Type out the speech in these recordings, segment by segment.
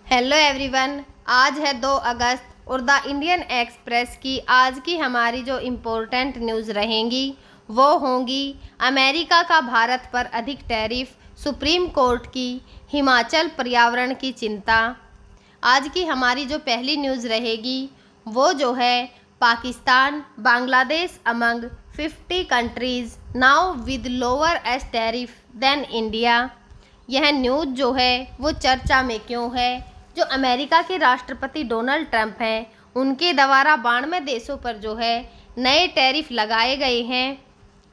Hello everyone. आज है 2 अगस्त और द इंडियन एक्सप्रेस की आज की हमारी जो इम्पोर्टेंट न्यूज़ रहेंगी वो होंगी अमेरिका का भारत पर अधिक टैरिफ, सुप्रीम कोर्ट की हिमाचल पर्यावरण की चिंता। आज की हमारी जो पहली न्यूज़ रहेगी वो जो है Pakistan Bangladesh among 50 countries now with lowest tariff than India. यह न्यूज़ जो है वो चर्चा में क्यों है? जो अमेरिका के राष्ट्रपति डोनाल्ड ट्रंप हैं उनके द्वारा 92 देशों पर जो है नए टैरिफ लगाए गए हैं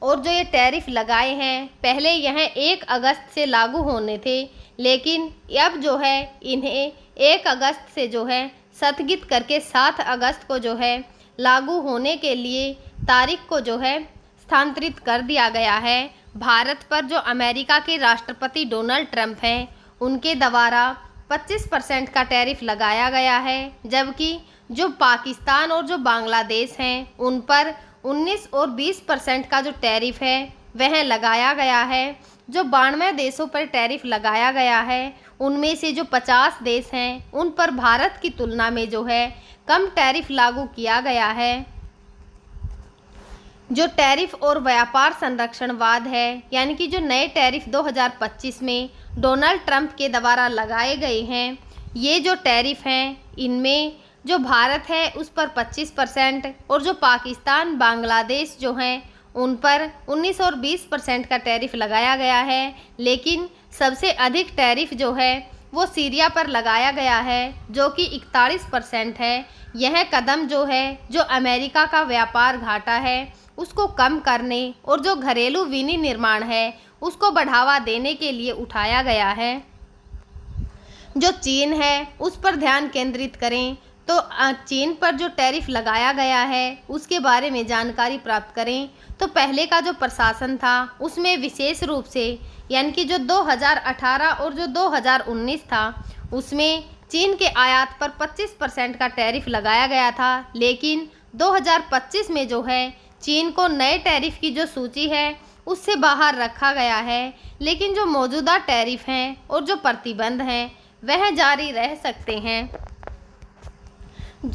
और जो ये टैरिफ लगाए हैं पहले यह 1 अगस्त से लागू होने थे, लेकिन अब जो है इन्हें 1 अगस्त से जो है स्थगित करके 7 अगस्त को जो है लागू होने के लिए तारीख को जो है स्थानांतरित कर दिया गया है। भारत पर जो अमेरिका के राष्ट्रपति डोनाल्ड ट्रंप हैं उनके द्वारा 25% का टैरिफ लगाया गया है, जबकि जो पाकिस्तान और जो बांग्लादेश हैं उन पर 19 और 20% का जो टैरिफ है वह लगाया गया है। जो 92 देशों पर टैरिफ लगाया गया है उनमें से जो 50 देश हैं उन पर भारत की तुलना में जो है कम टैरिफ लागू किया गया है। जो टैरिफ और व्यापार संरक्षणवाद है यानी कि जो नए टैरिफ 2025 में डोनाल्ड ट्रंप के द्वारा लगाए गए हैं, ये जो टैरिफ हैं इनमें जो भारत है उस पर 25% और जो पाकिस्तान बांग्लादेश जो हैं उन पर 19 और 20% का टैरिफ लगाया गया है। लेकिन सबसे अधिक टैरिफ जो है वो सीरिया पर लगाया गया है जो कि 41% है। यह कदम जो है जो अमेरिका का व्यापार घाटा है उसको कम करने और जो घरेलू विनिर्माण है उसको बढ़ावा देने के लिए उठाया गया है। जो चीन है उस पर ध्यान केंद्रित करें तो चीन पर जो टैरिफ लगाया गया है उसके बारे में जानकारी प्राप्त करें तो पहले का जो प्रशासन था उसमें विशेष रूप से यानी कि जो 2018 और जो 2019 था उसमें चीन के आयात पर 25% का टैरिफ लगाया गया था, लेकिन 2025 में जो है चीन को नए टैरिफ की जो सूची है उससे बाहर रखा गया है। लेकिन जो मौजूदा टैरिफ हैं और जो प्रतिबंध हैं वह जारी रह सकते हैं।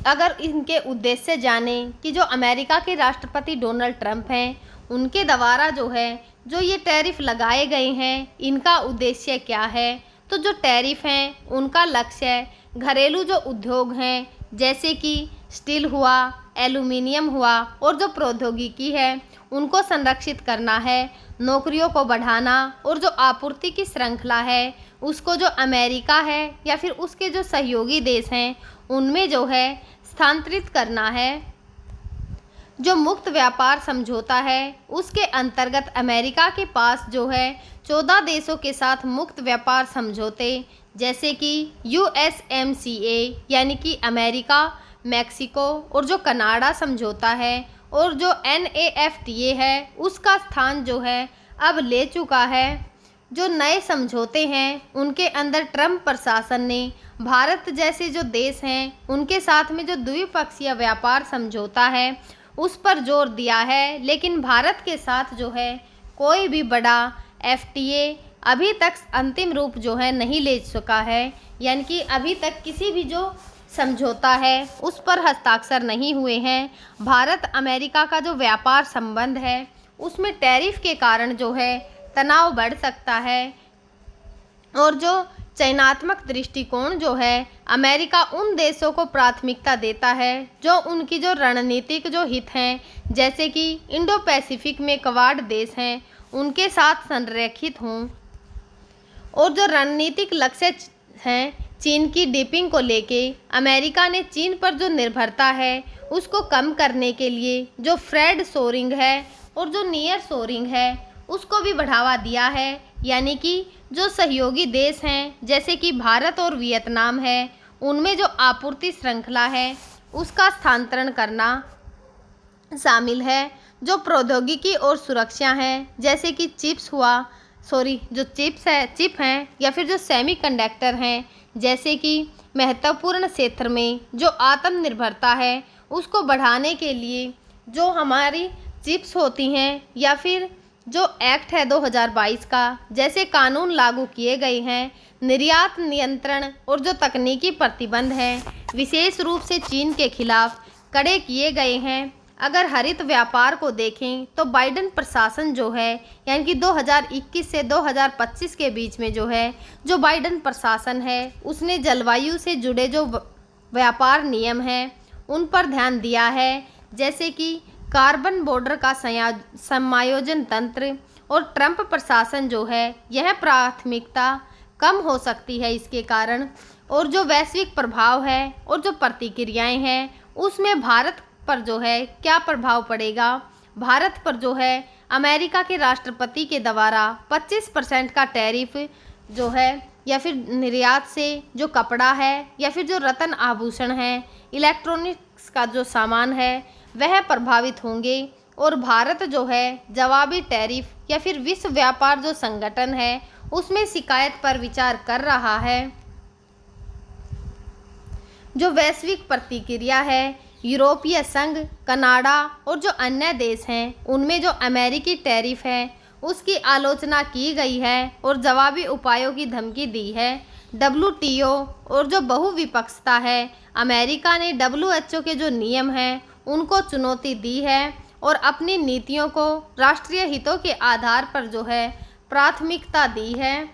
अगर इनके उद्देश्य जानें कि जो अमेरिका के राष्ट्रपति डोनाल्ड ट्रंप हैं उनके द्वारा जो है जो ये टैरिफ लगाए गए हैं इनका उद्देश्य क्या है, तो जो टैरिफ हैं उनका लक्ष्य घरेलू जो उद्योग हैं जैसे कि स्टील हुआ, एल्यूमिनियम हुआ और जो प्रौद्योगिकी है उनको संरक्षित करना है, नौकरियों को बढ़ाना और जो आपूर्ति की श्रृंखला है उसको जो अमेरिका है या फिर उसके जो सहयोगी देश हैं उनमें जो है स्थानांतरित करना है। जो मुक्त व्यापार समझौता है उसके अंतर्गत अमेरिका के पास जो है 14 देशों के साथ मुक्त व्यापार समझौते जैसे कि USMCA यानी कि अमेरिका, मैक्सिको और जो कनाडा समझौता है और जो NAFTA है उसका स्थान जो है अब ले चुका है। जो नए समझौते हैं उनके अंदर ट्रंप प्रशासन ने भारत जैसे जो देश हैं उनके साथ में जो द्विपक्षीय व्यापार समझौता है उस पर जोर दिया है, लेकिन भारत के साथ जो है कोई भी बड़ा FTA अभी तक अंतिम रूप जो है नहीं ले चुका है, यानी कि अभी तक किसी भी जो समझौता है उस पर हस्ताक्षर नहीं हुए हैं। भारत अमेरिका का जो व्यापार संबंध है उसमें टैरिफ के कारण जो है तनाव बढ़ सकता है और जो चयनात्मक दृष्टिकोण जो है अमेरिका उन देशों को प्राथमिकता देता है जो उनकी जो रणनीतिक जो हित हैं जैसे कि इंडो पैसिफिक में क्वाड देश हैं उनके साथ संरेखित हों और जो रणनीतिक लक्ष्य हैं चीन की डंपिंग को लेके अमेरिका ने चीन पर जो निर्भरता है उसको कम करने के लिए जो फ्रेड शोरिंग है और जो नियर शोरिंग है उसको भी बढ़ावा दिया है, यानी कि जो सहयोगी देश हैं जैसे कि भारत और वियतनाम है उनमें जो आपूर्ति श्रृंखला है उसका स्थानांतरण करना शामिल है। जो प्रौद्योगिकी और सुरक्षा हैं जैसे कि चिप हैं या फिर जो सेमीकंडक्टर हैं जैसे कि महत्वपूर्ण क्षेत्र में जो आत्मनिर्भरता है उसको बढ़ाने के लिए जो हमारी चिप्स होती हैं या फिर जो एक्ट है 2022 का, जैसे कानून लागू किए गए हैं, निर्यात नियंत्रण और जो तकनीकी प्रतिबंध हैं विशेष रूप से चीन के खिलाफ कड़े किए गए हैं। अगर हरित व्यापार को देखें तो बाइडेन प्रशासन जो है, यानी कि 2021 से 2025 के बीच में जो बाइडेन प्रशासन है उसने जलवायु से जुड़े जो व्यापार नियम हैं उन पर ध्यान दिया है, जैसे कि कार्बन बॉर्डर का समायोजन तंत्र। और ट्रंप प्रशासन जो है यह प्राथमिकता कम हो सकती है इसके कारण, और जो वैश्विक प्रभाव है और जो प्रतिक्रियाएं हैं उसमें भारत पर जो है क्या प्रभाव पड़ेगा। भारत पर जो है अमेरिका के राष्ट्रपति के द्वारा 25% का टैरिफ जो है, या फिर निर्यात से जो कपड़ा है या फिर जो रत्न आभूषण है, इलेक्ट्रॉनिक्स का जो सामान है वह प्रभावित होंगे। और भारत जो है जवाबी टैरिफ या फिर विश्व व्यापार जो संगठन है उसमें शिकायत पर विचार कर रहा है। जो वैश्विक प्रतिक्रिया है, यूरोपीय संघ, कनाडा और जो अन्य देश हैं उनमें जो अमेरिकी टैरिफ है उसकी आलोचना की गई है और जवाबी उपायों की धमकी दी है। WTO और जो बहुविपक्षता है, अमेरिका ने WHO के जो नियम हैं उनको चुनौती दी है और अपनी नीतियों को राष्ट्रीय हितों के आधार पर जो है प्राथमिकता दी है।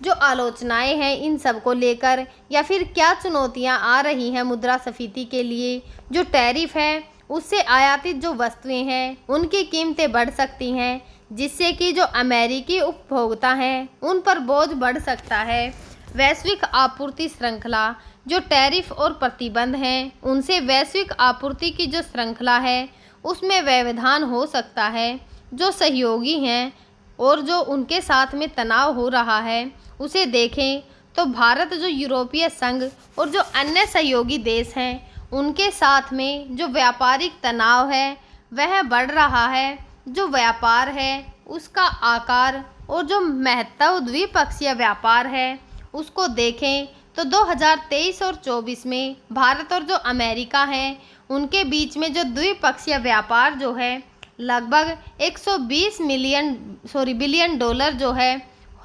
जो आलोचनाएं हैं इन सब को लेकर, या फिर क्या चुनौतियां आ रही हैं मुद्रास्फीति के लिए, जो टैरिफ है उससे आयातित जो वस्तुएं हैं उनकी कीमतें बढ़ सकती हैं, जिससे कि जो अमेरिकी उपभोक्ता हैं उन पर बोझ बढ़ सकता है। वैश्विक आपूर्ति श्रृंखला, जो टैरिफ और प्रतिबंध हैं उनसे वैश्विक आपूर्ति की जो श्रृंखला है उसमें व्यवधान हो सकता है। जो सहयोगी हैं और जो उनके साथ में तनाव हो रहा है उसे देखें तो भारत, जो यूरोपीय संघ और जो अन्य सहयोगी देश हैं उनके साथ में जो व्यापारिक तनाव है वह बढ़ रहा है। जो व्यापार है उसका आकार और जो महत्व द्विपक्षीय व्यापार है उसको देखें तो 2023 और 24 में भारत और जो अमेरिका है उनके बीच में जो द्विपक्षीय व्यापार जो है लगभग 120 बिलियन डॉलर जो है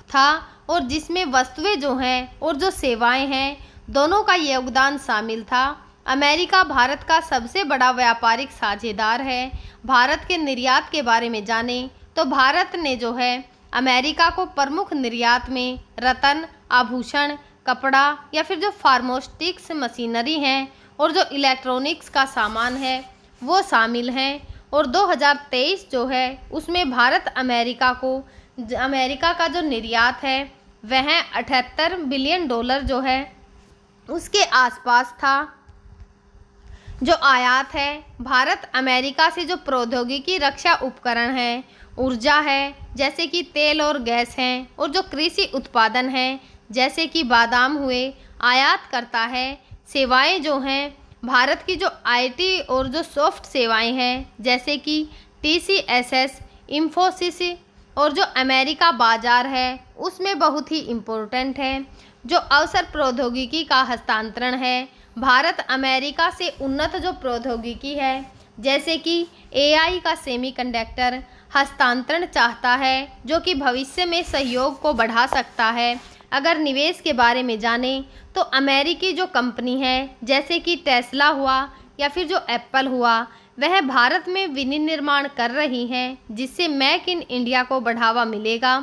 था, और जिसमें वस्तुएं जो हैं और जो सेवाएं हैं दोनों का योगदान शामिल था। अमेरिका भारत का सबसे बड़ा व्यापारिक साझेदार है। भारत के निर्यात के बारे में जानें तो भारत ने जो है अमेरिका को प्रमुख निर्यात में रत्न आभूषण, कपड़ा या फिर जो फार्मास्यूटिक्स मशीनरी हैं और जो इलेक्ट्रॉनिक्स का सामान है वो शामिल हैं। और 2023 जो है उसमें भारत अमेरिका का जो निर्यात है वह 78 बिलियन डॉलर जो है उसके आसपास था। जो आयात है, भारत अमेरिका से जो प्रौद्योगिकी रक्षा उपकरण है, ऊर्जा है जैसे कि तेल और गैस हैं, और जो कृषि उत्पादन है जैसे कि बादाम हुए आयात करता है। सेवाएं जो हैं, भारत की जो IT और जो सॉफ्ट सेवाएं हैं जैसे कि TCS, इन्फोसिस, और जो अमेरिका बाजार है उसमें बहुत ही इम्पोर्टेंट है। जो अवसर प्रौद्योगिकी का हस्तांतरण है, भारत अमेरिका से उन्नत जो प्रौद्योगिकी है जैसे कि AI का सेमीकंडक्टर हस्तांतरण चाहता है, जो कि भविष्य में सहयोग को बढ़ा सकता है। अगर निवेश के बारे में जानें तो अमेरिकी जो कंपनी है जैसे कि टेस्ला हुआ या फिर जो एप्पल हुआ वह भारत में विनिर्माण कर रही हैं, जिससे मेक इन इंडिया को बढ़ावा मिलेगा।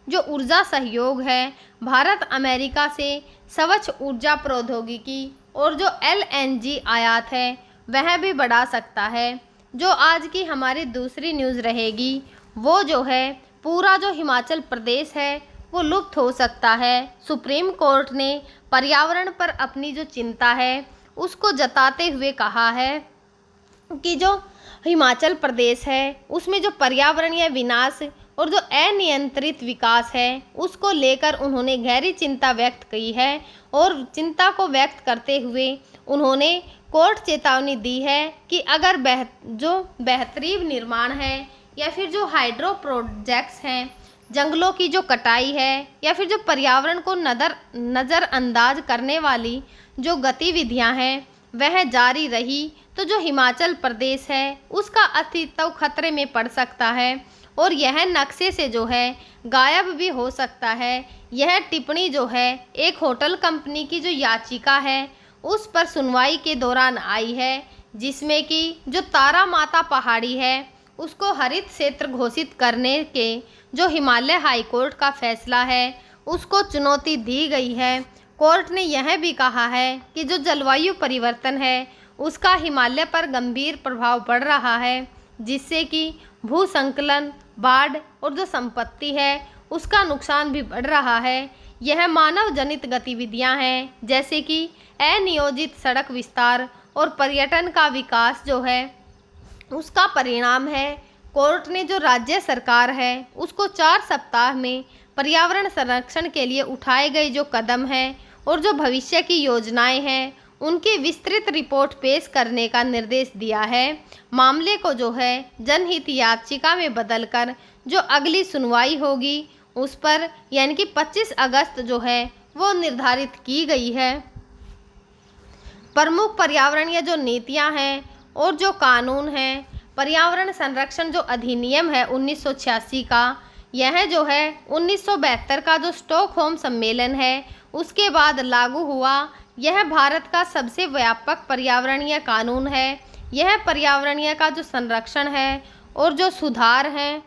जो ऊर्जा सहयोग है, भारत अमेरिका से स्वच्छ ऊर्जा प्रौद्योगिकी और जो LNG आयात है वह भी बढ़ा सकता है। जो आज की हमारी दूसरी न्यूज़ रहेगी वो जो है पूरा जो हिमाचल प्रदेश है वो लुप्त हो सकता है। सुप्रीम कोर्ट ने पर्यावरण पर अपनी जो चिंता है उसको जताते हुए कहा है कि जो हिमाचल प्रदेश है उसमें जो पर्यावरणीय विनाश और जो अनियंत्रित विकास है उसको लेकर उन्होंने गहरी चिंता व्यक्त की है। और चिंता को व्यक्त करते हुए उन्होंने कोर्ट चेतावनी दी है कि अगर जो बेहतरीन निर्माण है या फिर जो हाइड्रो प्रोजेक्ट्स हैं, जंगलों की जो कटाई है या फिर जो पर्यावरण को नज़रअंदाज करने वाली जो गतिविधियां हैं वह जारी रही तो जो हिमाचल प्रदेश है उसका अस्तित्व खतरे में पड़ सकता है और यह नक्शे से जो है गायब भी हो सकता है। यह टिप्पणी जो है एक होटल कंपनी की जो याचिका है उस पर सुनवाई के दौरान आई है, जिसमें कि जो तारा माता पहाड़ी है उसको हरित क्षेत्र घोषित करने के जो हिमालय हाई कोर्ट का फैसला है उसको चुनौती दी गई है। कोर्ट ने यह भी कहा है कि जो जलवायु परिवर्तन है उसका हिमालय पर गंभीर प्रभाव पड़ रहा है, जिससे कि भूसंकलन, बाढ़ और जो संपत्ति है उसका नुकसान भी बढ़ रहा है। यह मानव जनित गतिविधियां हैं, जैसे कि अनियोजित सड़क विस्तार और पर्यटन का विकास जो है उसका परिणाम है। कोर्ट ने जो राज्य सरकार है उसको 4 सप्ताह में पर्यावरण संरक्षण के लिए उठाए गए जो कदम हैं और जो भविष्य की योजनाएं हैं उनकी विस्तृत रिपोर्ट पेश करने का निर्देश दिया है। मामले को जो है जनहित याचिका में बदलकर जो अगली सुनवाई होगी उस पर यानी कि 25 अगस्त जो है वो निर्धारित की गई है। प्रमुख पर्यावरणीय जो नीतियां हैं और जो कानून हैं, पर्यावरण संरक्षण जो अधिनियम है 1986 का, यह जो है 1972 का जो स्टॉकहोम सम्मेलन है उसके बाद लागू हुआ। यह भारत का सबसे व्यापक पर्यावरणीय कानून है। यह पर्यावरणीय का जो संरक्षण है और जो सुधार है,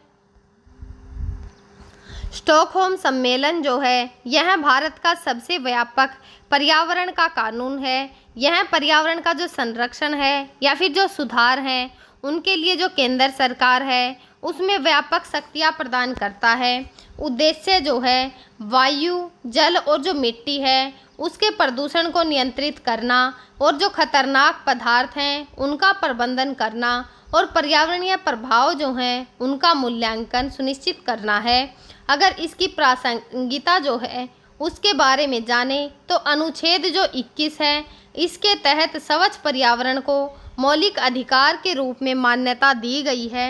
स्टॉकहोम सम्मेलन जो है यह भारत का सबसे व्यापक पर्यावरण का कानून है। यह पर्यावरण का जो संरक्षण है या फिर जो सुधार है उनके लिए जो केंद्र सरकार है उसमें व्यापक शक्तियाँ प्रदान करता है। उद्देश्य जो है वायु, जल और जो मिट्टी है उसके प्रदूषण को नियंत्रित करना और जो खतरनाक पदार्थ हैं उनका प्रबंधन करना और पर्यावरणीय प्रभाव जो हैं उनका मूल्यांकन सुनिश्चित करना है। अगर इसकी प्रासंगिकता जो है उसके बारे में जाने तो अनुच्छेद जो 21 है इसके तहत स्वच्छ पर्यावरण को मौलिक अधिकार के रूप में मान्यता दी गई है।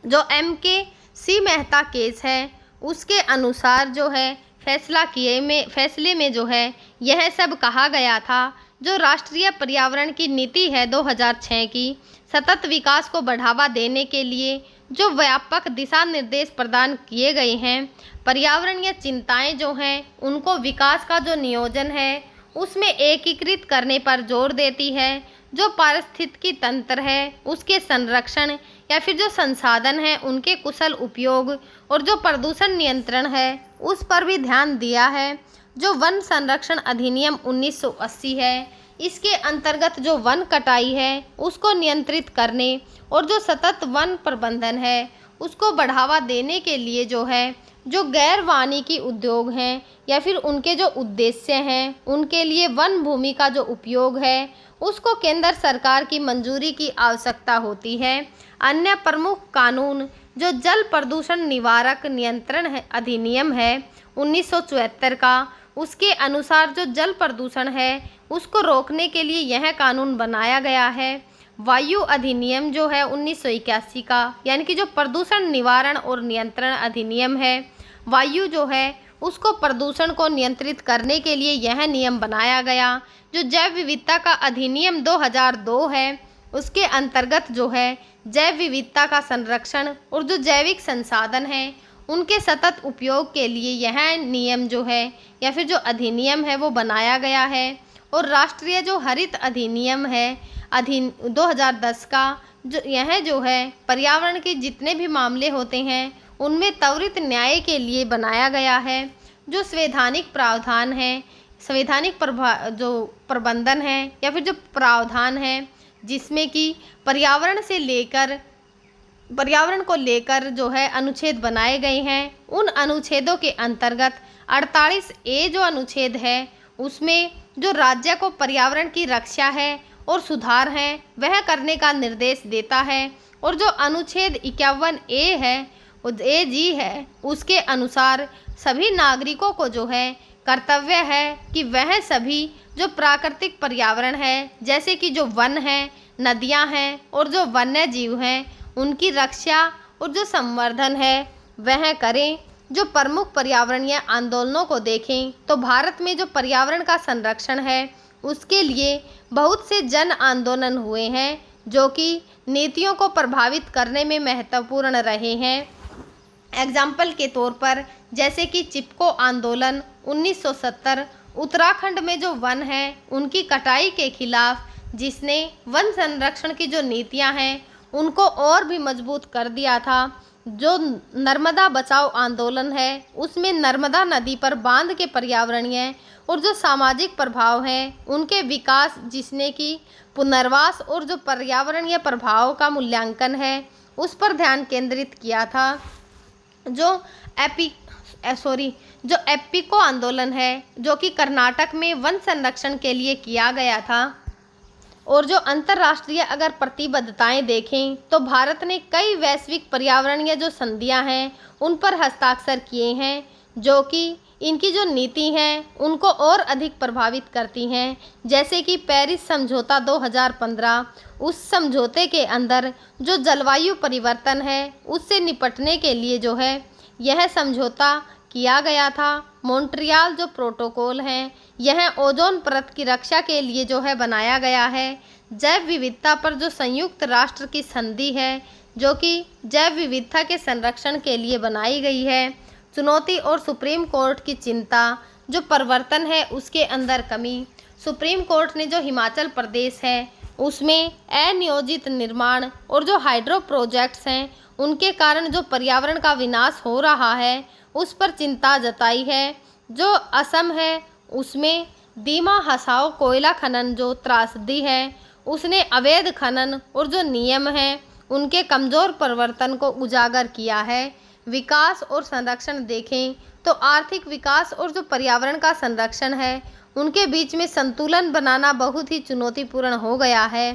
जो MK मेहता केस है उसके अनुसार जो है फैसले में जो है यह सब कहा गया था। जो राष्ट्रीय पर्यावरण की नीति है 2006 की, सतत विकास को बढ़ावा देने के लिए जो व्यापक दिशा निर्देश प्रदान किए गए हैं। पर्यावरणीय चिंताएं जो हैं उनको विकास का जो नियोजन है उसमें एकीकृत करने पर जोर देती है। जो पारिस्थितिकी तंत्र है उसके संरक्षण या फिर जो संसाधन है उनके कुशल उपयोग और जो प्रदूषण नियंत्रण है उस पर भी ध्यान दिया है। जो वन संरक्षण अधिनियम 1980 है इसके अंतर्गत जो वन कटाई है उसको नियंत्रित करने और जो सतत वन प्रबंधन है उसको बढ़ावा देने के लिए जो है जो गैर वानिकी उद्योग हैं या फिर उनके जो उद्देश्य हैं उनके लिए वन भूमि का जो उपयोग है उसको केंद्र सरकार की मंजूरी की आवश्यकता होती है। अन्य प्रमुख कानून जो जल प्रदूषण निवारक नियंत्रण है अधिनियम है 1974 का, उसके अनुसार जो जल प्रदूषण है उसको रोकने के लिए यह कानून बनाया गया है। वायु अधिनियम जो है 1981 का, यानी कि जो प्रदूषण निवारण और नियंत्रण अधिनियम है, वायु जो है उसको प्रदूषण को नियंत्रित करने के लिए यह नियम बनाया गया। जो जैव विविधता का अधिनियम 2002 है उसके अंतर्गत जो है जैव विविधता का संरक्षण और जो जैविक संसाधन हैं उनके सतत उपयोग के लिए यह नियम जो है या फिर जो अधिनियम है वो बनाया गया है। और राष्ट्रीय जो हरित अधिनियम है 2010 का, यह जो है पर्यावरण के जितने भी मामले होते हैं उनमें त्वरित न्याय के लिए बनाया गया है। जो संवैधानिक प्रावधान है, संवैधानिक जो प्रबंधन है या फिर जो प्रावधान है जिसमें कि पर्यावरण को लेकर जो है अनुच्छेद बनाए गए हैं, उन अनुच्छेदों के अंतर्गत 48A जो अनुच्छेद है उसमें जो राज्य को पर्यावरण की रक्षा है और सुधार है वह करने का निर्देश देता है। और जो अनुच्छेद 51A है AG है उसके अनुसार सभी नागरिकों को जो है कर्तव्य है कि वह सभी जो प्राकृतिक पर्यावरण है जैसे कि जो वन है, नदियां हैं और जो वन्य जीव हैं उनकी रक्षा और जो संवर्धन है वह करें। जो प्रमुख पर्यावरणीय आंदोलनों को देखें तो भारत में जो पर्यावरण का संरक्षण है उसके लिए बहुत से जन आंदोलन हुए हैं जो कि नीतियों को प्रभावित करने में महत्वपूर्ण रहे हैं। एग्जाम्पल के तौर पर जैसे कि चिपको आंदोलन 1970 उत्तराखंड में जो वन है उनकी कटाई के खिलाफ, जिसने वन संरक्षण की जो नीतियां हैं उनको और भी मजबूत कर दिया था। जो नर्मदा बचाओ आंदोलन है उसमें नर्मदा नदी पर बांध के पर्यावरणीय और जो सामाजिक प्रभाव हैं उनके विकास, जिसने कि पुनर्वास और जो पर्यावरणीय प्रभाव का मूल्यांकन है उस पर ध्यान केंद्रित किया था। जो एपिको आंदोलन है जो कि कर्नाटक में वन संरक्षण के लिए किया गया था। और जो अंतर्राष्ट्रीय अगर प्रतिबद्धताएं देखें तो भारत ने कई वैश्विक पर्यावरणीय जो संधियां हैं उन पर हस्ताक्षर किए हैं जो कि इनकी जो नीति हैं उनको और अधिक प्रभावित करती हैं। जैसे कि पेरिस समझौता 2015, उस समझौते के अंदर जो जलवायु परिवर्तन है उससे निपटने के लिए जो है यह समझौता किया गया था। मॉन्ट्रियल जो प्रोटोकॉल हैं यह ओजोन परत की रक्षा के लिए जो है बनाया गया है। जैव विविधता पर जो संयुक्त राष्ट्र की संधि है जो कि जैव विविधता के संरक्षण के लिए बनाई गई है। चुनौती और सुप्रीम कोर्ट की चिंता, जो परिवर्तन है उसके अंदर कमी। सुप्रीम कोर्ट ने जो हिमाचल प्रदेश है उसमें अनियोजित निर्माण और जो हाइड्रो प्रोजेक्ट्स हैं उनके कारण जो पर्यावरण का विनाश हो रहा है उस पर चिंता जताई है। जो असम है उसमें दीमा हसाओ कोयला खनन जो त्रासदी है उसने अवैध खनन और जो नियम हैं उनके कमज़ोर परिवर्तन को उजागर किया है। विकास और संरक्षण देखें तो आर्थिक विकास और जो पर्यावरण का संरक्षण है उनके बीच में संतुलन बनाना बहुत ही चुनौतीपूर्ण हो गया है।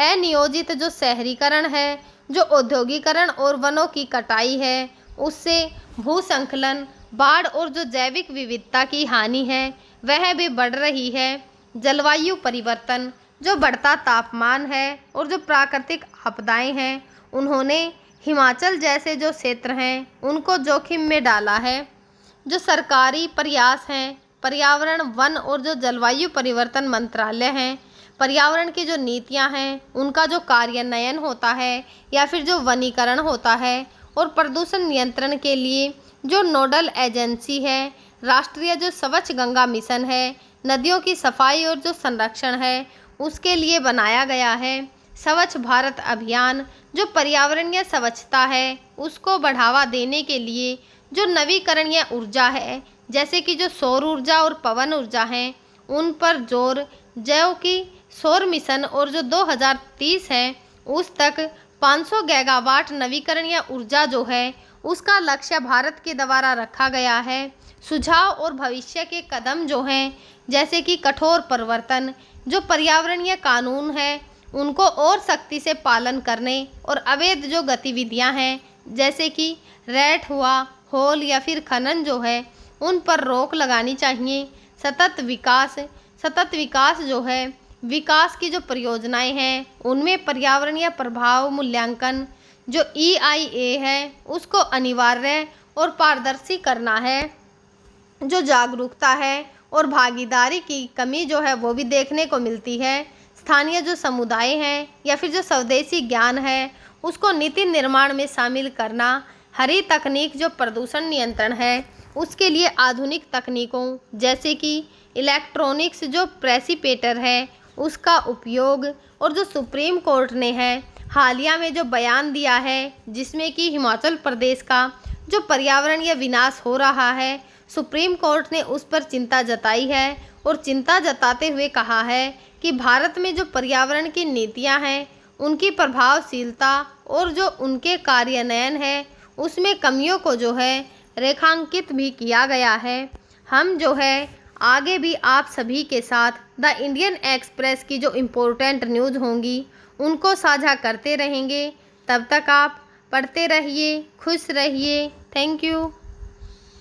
अनियोजित जो शहरीकरण है, जो औद्योगिकरण और वनों की कटाई है उससे भूसंकलन, बाढ़ और जो जैविक विविधता की हानि है वह भी बढ़ रही है। जलवायु परिवर्तन, जो बढ़ता तापमान है और जो प्राकृतिक आपदाएं हैं उन्होंने हिमाचल जैसे जो क्षेत्र हैं उनको जोखिम में डाला है। जो सरकारी प्रयास हैं, पर्यावरण, वन और जो जलवायु परिवर्तन मंत्रालय हैं, पर्यावरण की जो नीतियां हैं उनका जो कार्यान्वयन होता है या फिर जो वनीकरण होता है, और प्रदूषण नियंत्रण के लिए जो नोडल एजेंसी है, राष्ट्रीय जो स्वच्छ गंगा मिशन है, नदियों की सफाई और जो संरक्षण है उसके लिए बनाया गया है। स्वच्छ भारत अभियान, जो पर्यावरणीय स्वच्छता है उसको बढ़ावा देने के लिए जो नवीकरणीय ऊर्जा है जैसे कि जो सौर ऊर्जा और पवन ऊर्जा हैं उन पर जोर, जो कि सौर मिशन और जो 2030 है उस तक 500 गीगावाट नवीकरणीय ऊर्जा जो है उसका लक्ष्य भारत के द्वारा रखा गया है। सुझाव और भविष्य के कदम जो हैं जैसे कि कठोर परिवर्तन, जो पर्यावरणीय कानून है उनको और सख्ती से पालन करने और अवैध जो गतिविधियां हैं जैसे कि रेट हुआ, होल या फिर खनन जो है उन पर रोक लगानी चाहिए। सतत विकास जो है, विकास की जो परियोजनाएं हैं उनमें पर्यावरणीय प्रभाव मूल्यांकन जो EIA है उसको अनिवार्य और पारदर्शी करना है। जो जागरूकता है और भागीदारी की कमी जो है वो भी देखने को मिलती है। स्थानीय जो समुदाय हैं या फिर जो स्वदेशी ज्ञान है उसको नीति निर्माण में शामिल करना। हरी तकनीक, जो प्रदूषण नियंत्रण है उसके लिए आधुनिक तकनीकों जैसे कि इलेक्ट्रॉनिक्स जो प्रेसिपिटेटर है उसका उपयोग। और जो सुप्रीम कोर्ट ने है हालिया में जो बयान दिया है जिसमें कि हिमाचल प्रदेश का जो पर्यावरणीय विनाश हो रहा है, सुप्रीम कोर्ट ने उस पर चिंता जताई है और चिंता जताते हुए कहा है कि भारत में जो पर्यावरण की नीतियां हैं उनकी प्रभावशीलता और जो उनके कार्यान्वयन है उसमें कमियों को जो है रेखांकित भी किया गया है। हम जो है आगे भी आप सभी के साथ द इंडियन एक्सप्रेस की जो इम्पोर्टेंट न्यूज़ होंगी उनको साझा करते रहेंगे। तब तक आप पढ़ते रहिए, खुश रहिए। Thank you.